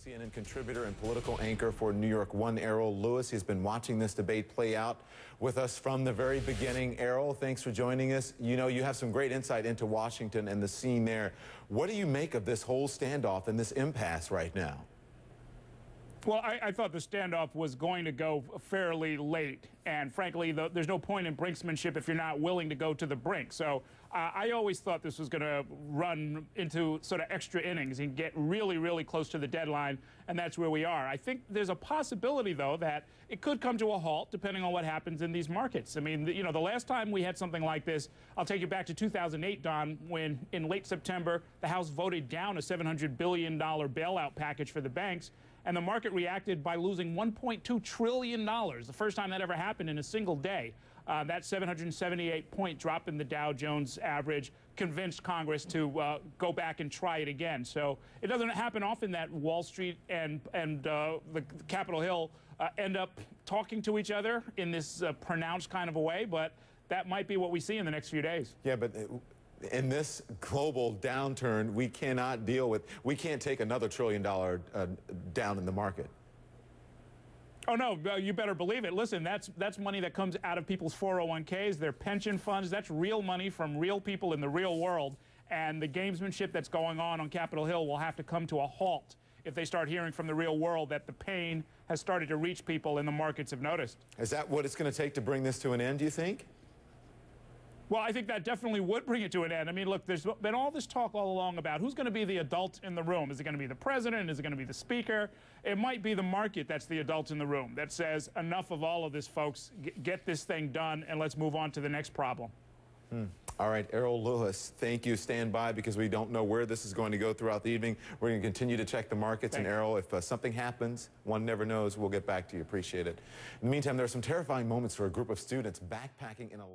CNN contributor and political anchor for New York One, Errol Lewis. He's been watching this debate play out with us from the very beginning. Errol, thanks for joining us. You know, you have some great insight into Washington and the scene there. What do you make of this whole standoff and this impasse right now? Well, I thought the standoff was going to go fairly late. And frankly, there's no point in brinksmanship if you're not willing to go to the brink. So I always thought this was going to run into sort of extra innings and get really, really close to the deadline. And that's where we are. I think there's a possibility, though, that it could come to a halt depending on what happens in these markets. I mean, you know, the last time we had something like this, I'll take you back to 2008, Don, when in late September, the House voted down a $700 billion bailout package for the banks. And the market reacted by losing $1.2 trillion, the first time that ever happened in a single day. That 778-point drop in the Dow Jones average convinced Congress to go back and try it again. So it doesn't happen often that Wall Street and the Capitol Hill end up talking to each other in this pronounced kind of a way, but that might be what we see in the next few days. Yeah, but in this global downturn, we cannot deal with, we can't take another $1 trillion down in the market. Oh, no, you better believe it. Listen, that's money that comes out of people's 401ks, their pension funds. That's real money from real people in the real world. And the gamesmanship that's going on Capitol Hill will have to come to a halt if they start hearing from the real world that the pain has started to reach people and the markets have noticed. Is that what it's going to take to bring this to an end, do you think? Well, I think that definitely would bring it to an end. I mean, look, there's been all this talk all along about who's going to be the adult in the room. Is it going to be the president? Is it going to be the speaker? It might be the market that's the adult in the room that says, enough of all of this, folks. Get this thing done, and let's move on to the next problem. All right, Errol Lewis, thank you. Stand by because we don't know where this is going to go throughout the evening. We're going to continue to check the markets. And Errol, if something happens, one never knows, we'll get back to you. Appreciate it. In the meantime, there are some terrifying moments for a group of students backpacking in a